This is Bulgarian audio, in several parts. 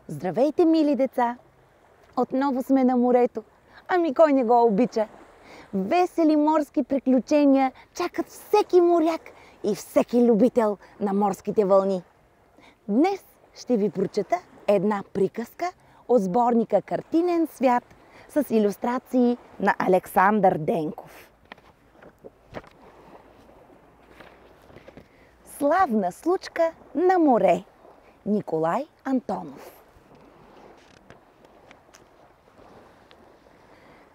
Здравейте, мили деца! Отново сме на морето. Ами кой не го обича? Весели морски приключения чакат всеки моряк и всеки любител на морските вълни. Днес ще ви прочета една приказка от сборника "Картинен свят" с илюстрации на Александър Денков. Славна случка на море. Николай Антонов.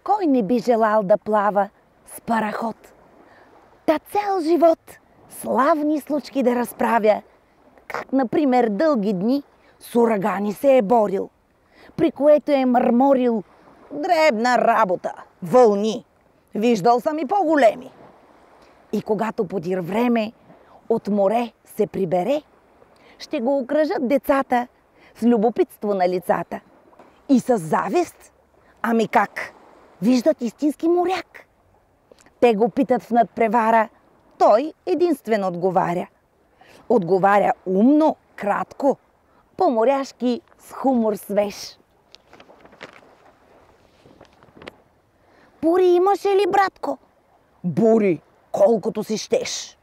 Кой не би желал да плава с параход? Та цял живот славни случки да разправя, как, например, дълги дни с урагани се е борил, при което е мърморил: дребна работа, вълни, виждал съм и по-големи. И когато подир време от море се прибере, ще го окръжат децата с любопитство на лицата и с завист. Ами как? Виждат истински моряк. Те го питат в надпревара, той единствено отговаря. Отговаря умно, кратко, по-моряшки, с хумор свеж. Бури имаше ли, братко? Бури, колкото си щеш.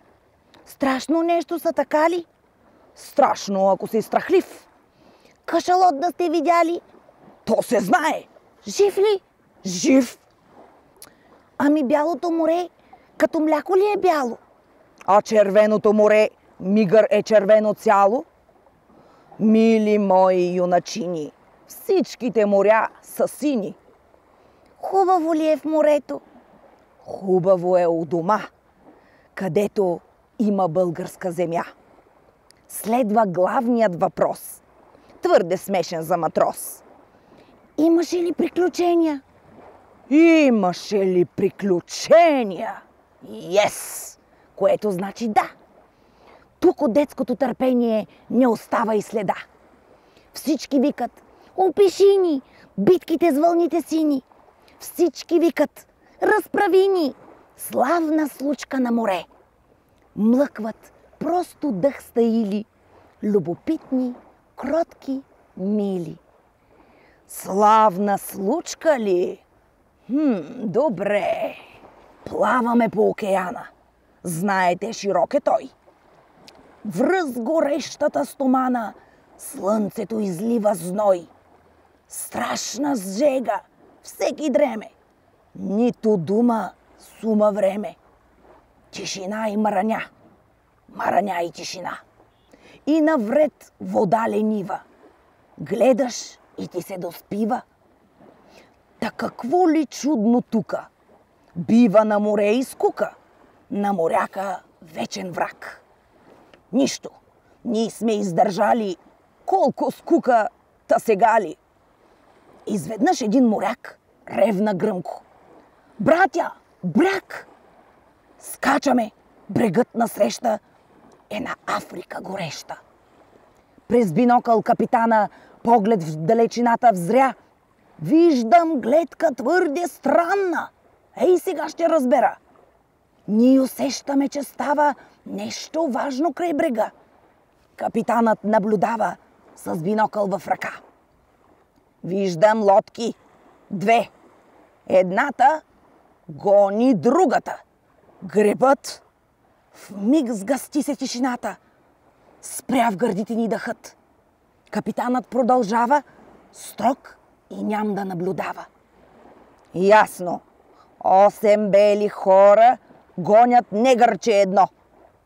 Страшно нещо са, така ли? Страшно, ако си страхлив. Кашалот да сте видяли? То се знае. Жив ли? Жив. Ами бялото море, като мляко ли е бяло? А червеното море мигър е червено цяло? Мили мои юначини, всичките моря са сини. Хубаво ли е в морето? Хубаво е у дома, където има българска земя. Следва главният въпрос, твърде смешен за матрос. Имаше ли приключения? Имаше ли приключения? Yes! Което значи да. Тук от детското търпение не остава и следа. Всички викат: опиши ни битките с вълните сини. Всички викат: разправи ни славна случка на море. Млъкват просто дъх стаили, любопитни, кротки, мили. Славна случка ли? Добре. Плаваме по океана. Знаете, широк е той. Връз горещата стомана слънцето излива зной. Страшна сжега, всеки дреме. Нито дума, сума време. Тишина и мараня. Мараня и тишина. И навред вода ленива. Гледаш и ти се доспива. Та какво ли чудно тука? Бива на море и скука, на моряка вечен враг. Нищо, ние сме издържали, колко скука, та сега ли? Изведнъж един моряк ревна гръмко: братя, бряг! Скачаме, брегът насреща е на Африка гореща. През бинокъл капитана поглед в далечината взря. Виждам гледка твърде странна. Ей, сега ще разбера. Ние усещаме, че става нещо важно край брега. Капитанът наблюдава с бинокъл в ръка. Виждам лодки. Две. Едната гони другата. Гребът. Вмиг сгъсти се тишината. Спря в гърдите ни дъхът. Капитанът продължава, строг и ням да наблюдава. Ясно. 8 бели хора гонят негърче едно.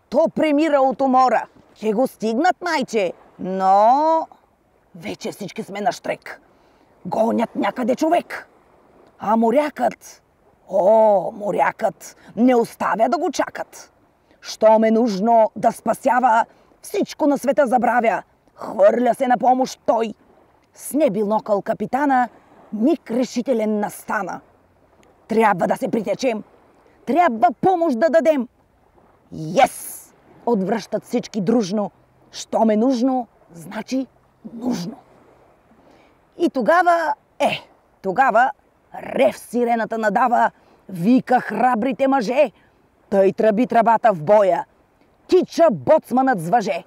То премира от умора. Ще го стигнат, майче, но вече всички сме на щрек. Гонят някъде човек. А морякът, морякът не оставя да го чакат. Щом е нужно да спасява, всичко на света забравя. Хвърля се на помощ той. С небинокъл капитана миг решителен настана. Трябва да се притечем. Трябва помощ да дадем. Yes! Отвръщат всички дружно. Щом е нужно, значи нужно. И тогава рев сирената надава, вика храбрите мъже. Тъй тръби тръбата в боя. Тича боцманът с въже.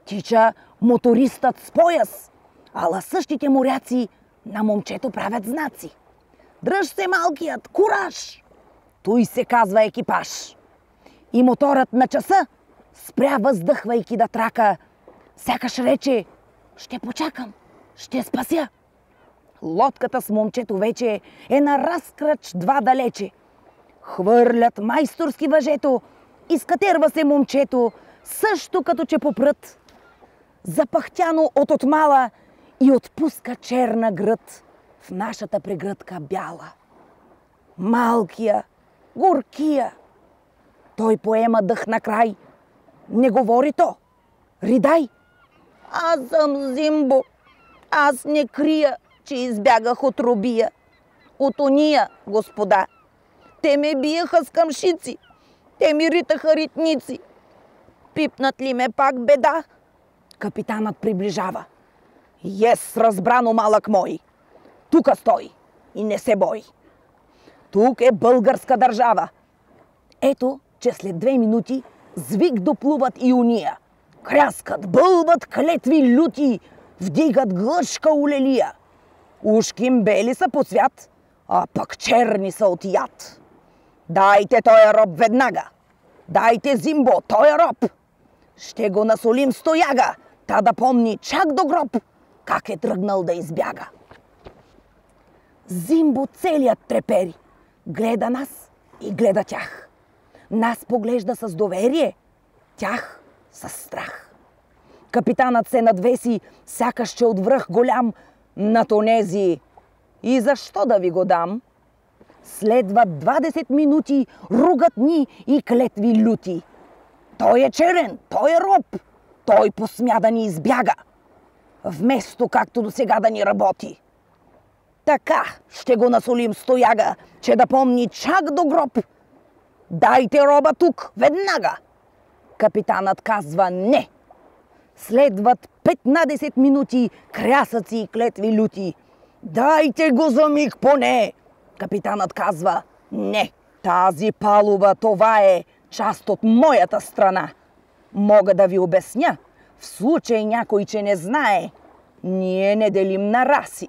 Тича мотористът с пояс. Ала същите моряци на момчето правят знаци. Дръж се, малкият, кураж! Той се казва екипаж. И моторът на часа спря, въздъхвайки да трака. Сякаш рече: ще почакам, ще спася. Лодката с момчето вече е на разкрач два далече. Хвърлят майсторски въжето, изкатерва се момчето, също като че по прът. Запахтяно от отмала и отпуска черна гръд в нашата прегръдка бяла. Малкия, горкия. Той поема дъх на край. Не говори то. Ридай. Аз съм Зимбо. Аз не крия, че избягах от робия. От ония, господа. Те ме биеха с камшици. Те ми ритаха ритници. Пипнат ли ме пак беда? Капитанът приближава. Ес, разбрано, малък мой. Тука стой и не се бой. Тук е българска държава. Ето, че след 2 минути звик доплуват и уния. Кряскат, бълбат клетви люти, вдигат глъшка улелия. Ушким бели са по цвят, а пък черни са от яд. Дайте тоя роб веднага. Дайте Зимбо, тоя роб. Ще го насолим с тояга, та да помни чак до гроб как е тръгнал да избяга. Зимбо целият трепери. Гледа нас и гледа тях. Нас поглежда с доверие, тях с страх. Капитанът се надвеси, сякаш че от връх голям, над онези. И защо да ви го дам? Следват 20 минути, ругатни и клетви люти. Той е черен, той е роб, той посмя да ни избяга, вместо както досега да ни работи. Така ще го насолим с тояга, че да помни чак до гроб. Дайте роба тук, веднага. Капитанът казва не. Следват 15 минути, крясъци и клетви люти. Дайте го за миг поне. Капитанът казва не. Тази палуба, това е част от моята страна. Мога да ви обясня, в случай някой, че не знае, ние не делим на раси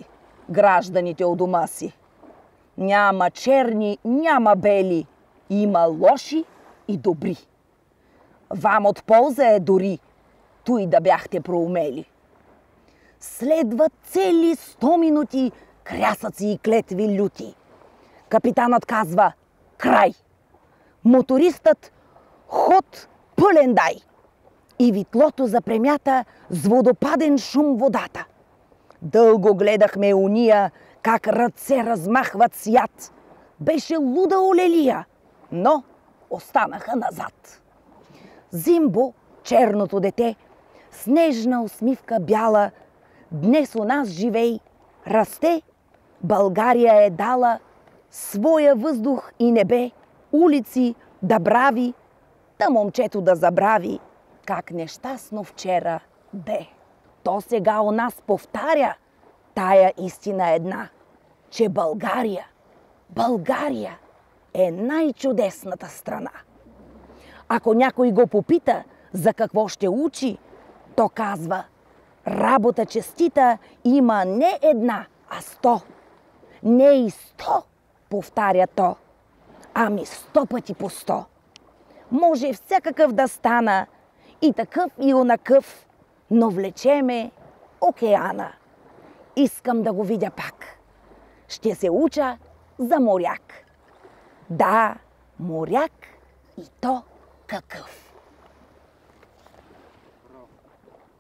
гражданите у дома си. Няма черни, няма бели, има лоши и добри. Вам от полза е дори той да бяхте проумели. Следват цели 100 минути, крясъци и клетви люти. Капитанът казва край. Мотористът ход пълен дай. И витлото запремята с водопаден шум водата. Дълго гледахме уния, как ръце размахват с яд. Беше луда олелия, но останаха назад. Зимбо, черното дете, с нежна усмивка бяла, днес у нас живей, расте, България е дала своя въздух и небе, улици да брави, та момчето да забрави как нещастно вчера бе. То сега у нас повтаря тая истина една, че България е най-чудесната страна. Ако някой го попита за какво ще учи, то казва: работа честита има не една, а 100. Не и 100, повтаря то, ами 100 пъти по 100. Може всякакъв да стана, и такъв и онакъв, но влечеме океана. Искам да го видя пак. Ще се уча за моряк. Да, моряк, и то какъв.